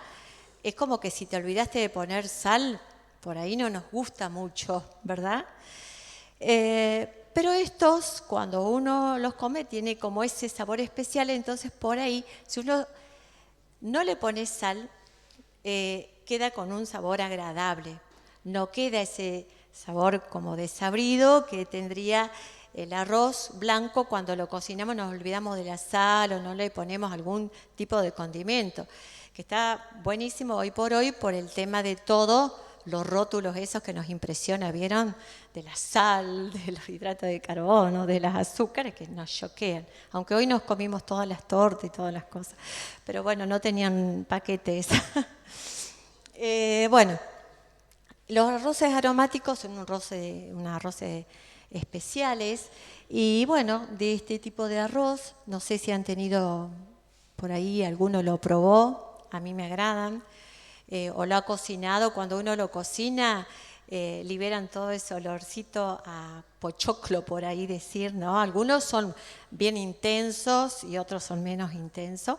es como que si te olvidaste de poner sal, por ahí no nos gusta mucho, ¿verdad? Pero estos, cuando uno los come, tiene como ese sabor especial, entonces por ahí, si uno no le pone sal, queda con un sabor agradable. No queda ese sabor como desabrido que tendría el arroz blanco cuando lo cocinamos, nos olvidamos de la sal o no le ponemos algún tipo de condimento, que está buenísimo hoy por hoy por el tema de todos los rótulos esos que nos impresiona, ¿vieron? De la sal, de los hidratos de carbono, de las azúcares que nos choquean. Aunque hoy nos comimos todas las tortas y todas las cosas. Pero bueno, no tenían paquetes. Bueno, los arroces aromáticos son unos arroces especiales. Y bueno, de este tipo de arroz, no sé si han tenido por ahí, alguno lo probó, a mí me agradan. O lo ha cocinado, cuando uno lo cocina, liberan todo ese olorcito a pochoclo, por ahí decir, ¿no? Algunos son bien intensos y otros son menos intensos.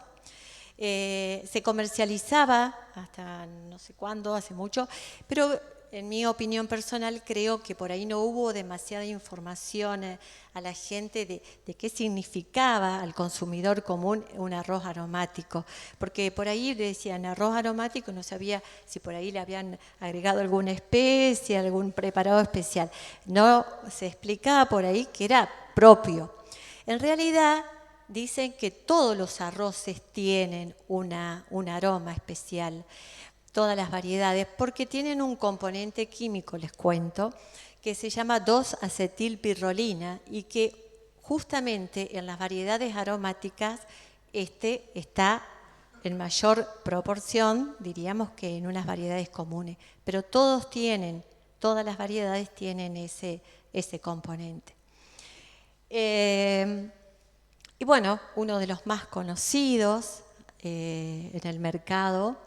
Se comercializaba hasta no sé cuándo, hace mucho, pero en mi opinión personal creo que por ahí no hubo demasiada información a la gente de qué significaba al consumidor común un arroz aromático, porque por ahí le decían arroz aromático, no sabía si por ahí le habían agregado alguna especie, algún preparado especial. No se explicaba por ahí que era propio. En realidad dicen que todos los arroces tienen un aroma especial, todas las variedades, porque tienen un componente químico, les cuento, que se llama 2-acetilpirrolina y que justamente en las variedades aromáticas está en mayor proporción, diríamos, que en unas variedades comunes, pero todas las variedades tienen ese componente. Y bueno, uno de los más conocidos en el mercado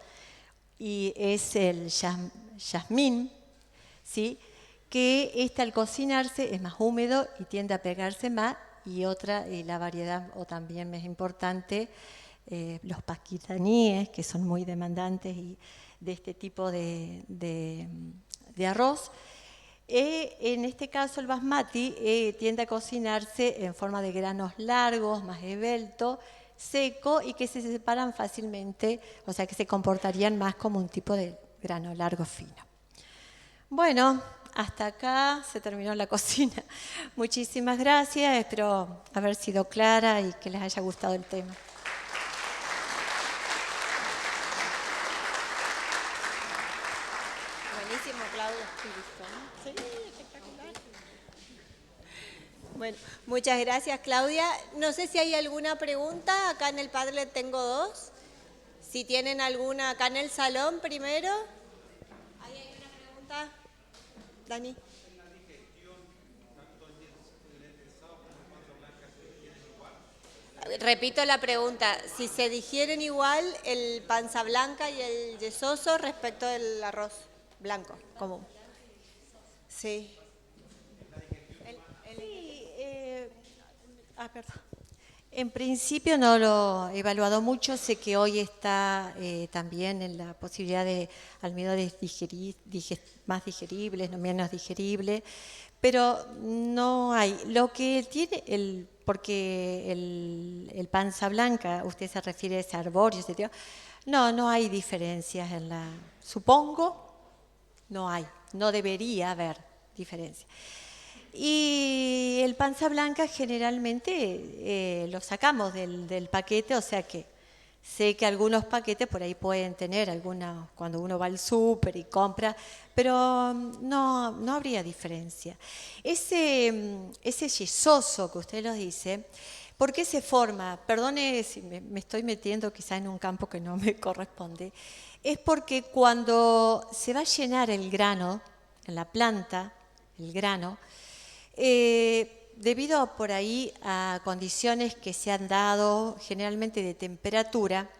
y es el jazmín, ¿sí? Que al cocinarse es más húmedo y tiende a pegarse más, y la variedad, o también es importante, los paquistaníes, que son muy demandantes de este tipo de arroz. En este caso el basmati tiende a cocinarse en forma de granos largos, más esbelto, seco y que se separan fácilmente, o sea que se comportarían más como un tipo de grano largo fino. Bueno, hasta acá se terminó la cocina. Muchísimas gracias, espero haber sido clara y que les haya gustado el tema. Buenísimo, Claudia. Sí, espectacular. Bueno, muchas gracias, Claudia. No sé si hay alguna pregunta. Acá en el Padlet tengo dos. Si tienen alguna, acá en el salón primero. ¿Ahí hay una pregunta? Dani. Repito la pregunta, si se digieren igual el panza blanca y el yesoso respecto del arroz blanco común. Sí. Sí, perdón. En principio no lo he evaluado mucho, sé que hoy está también en la posibilidad de almidones más digeribles, no menos digeribles, pero no hay. Lo que tiene porque el panza blanca, usted se refiere a ese arbóreo, no hay diferencias supongo, no debería haber diferencias. Y el panza blanca generalmente lo sacamos del paquete, o sea que sé que algunos paquetes por ahí pueden tener alguna, cuando uno va al súper y compra, pero no habría diferencia. Ese yesoso que usted lo dice, ¿por qué se forma? Perdone si me estoy metiendo quizá en un campo que no me corresponde. Es porque cuando se va a llenar el grano, en la planta, el grano, debido por ahí a condiciones que se han dado generalmente de temperatura,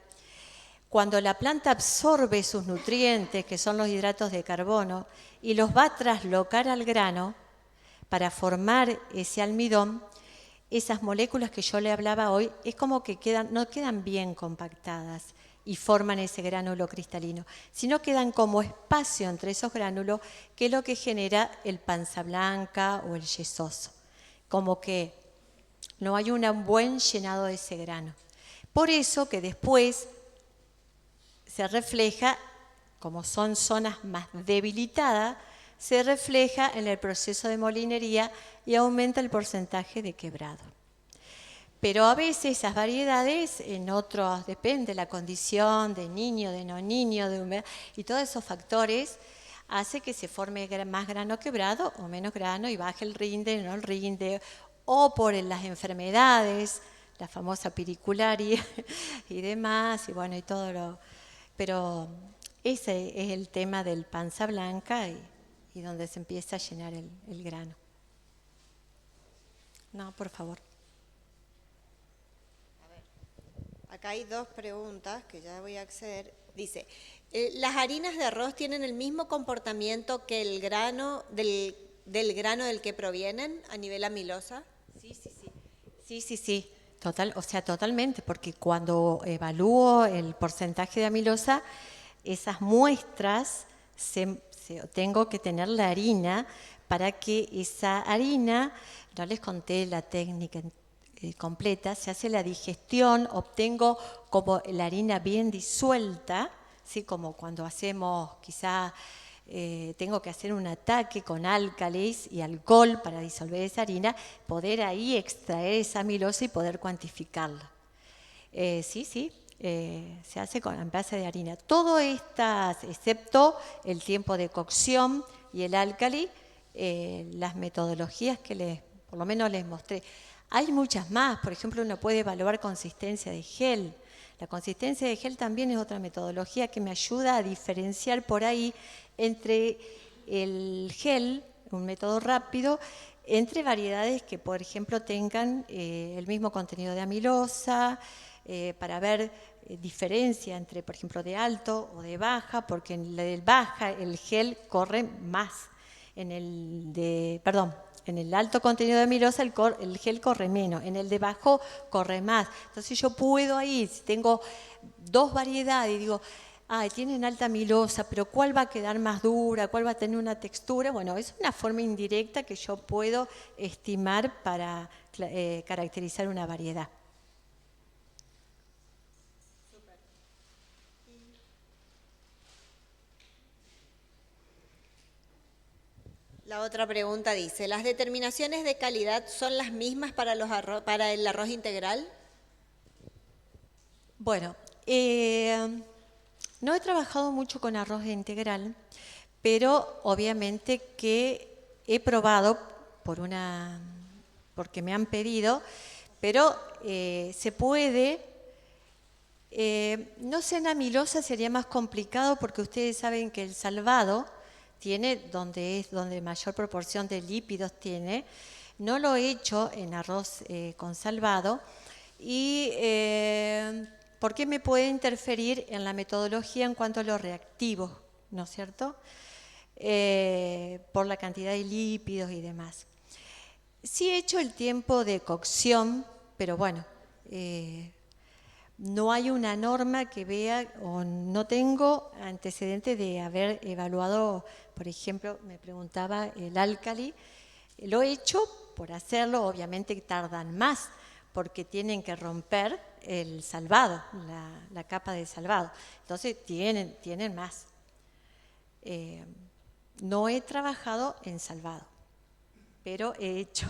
cuando la planta absorbe sus nutrientes, que son los hidratos de carbono, y los va a traslocar al grano para formar ese almidón, esas moléculas que yo le hablaba hoy, es como que no quedan bien compactadas y forman ese gránulo cristalino, sino quedan como espacio entre esos gránulos, que es lo que genera el panza blanca o el yesoso, como que no hay un buen llenado de ese grano. Por eso que después se refleja, como son zonas más debilitadas, se refleja en el proceso de molinería y aumenta el porcentaje de quebrado. Pero a veces esas variedades, en otros depende la condición de niño, de no niño, de humedad, y todos esos factores hace que se forme más grano quebrado o menos grano y baje el rinde, no el rinde, o por las enfermedades, la famosa piricularia y demás, y bueno, y todo pero ese es el tema del panza blanca y donde se empieza a llenar el grano. No, por favor. Acá hay dos preguntas que ya voy a acceder. Dice, ¿las harinas de arroz tienen el mismo comportamiento que el grano del grano del que provienen a nivel amilosa? Sí. Totalmente, porque cuando evalúo el porcentaje de amilosa, esas muestras tengo que tener la harina para que esa harina, no les conté la técnica completa, se hace la digestión, obtengo como la harina bien disuelta, ¿sí? Como cuando hacemos quizá... tengo que hacer un ataque con álcalis y alcohol para disolver esa harina, poder ahí extraer esa amilosa y poder cuantificarla. Se hace en base de harina. Todo estas, excepto el tiempo de cocción y el álcali, las metodologías que por lo menos les mostré. Hay muchas más, por ejemplo, uno puede evaluar consistencia de gel. La consistencia de gel también es otra metodología que me ayuda a diferenciar por ahí entre el gel, un método rápido, entre variedades que, por ejemplo, tengan el mismo contenido de amilosa, para ver diferencia entre, por ejemplo, de alto o de baja, porque en la del baja el gel corre más. En el alto contenido de amilosa el gel corre menos, en el de bajo corre más. Entonces yo puedo ahí, si tengo dos variedades, digo, tienen alta amilosa, pero ¿cuál va a quedar más dura? ¿Cuál va a tener una textura? Bueno, es una forma indirecta que yo puedo estimar para caracterizar una variedad. La otra pregunta dice, ¿las determinaciones de calidad son las mismas para el arroz integral? Bueno, no he trabajado mucho con arroz integral, pero obviamente que he probado porque me han pedido, pero se puede. No sé, en amilosa sería más complicado porque ustedes saben que el salvado tiene donde mayor proporción de lípidos tiene. No lo he hecho en arroz con salvado y porque me puede interferir en la metodología en cuanto a los reactivos, ¿no es cierto? Por la cantidad de lípidos y demás. Sí he hecho el tiempo de cocción, pero bueno, no hay una norma que vea, o no tengo antecedentes de haber evaluado, por ejemplo, me preguntaba el álcali. Lo he hecho por hacerlo, obviamente tardan más, porque tienen que romper el salvado, la capa de salvado. Entonces tienen más. No he trabajado en salvado, pero he hecho.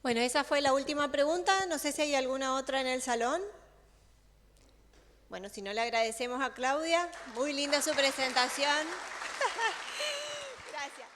Bueno, esa fue la última pregunta. No sé si hay alguna otra en el salón. Bueno, si no, le agradecemos a Claudia. Muy linda su presentación. Gracias.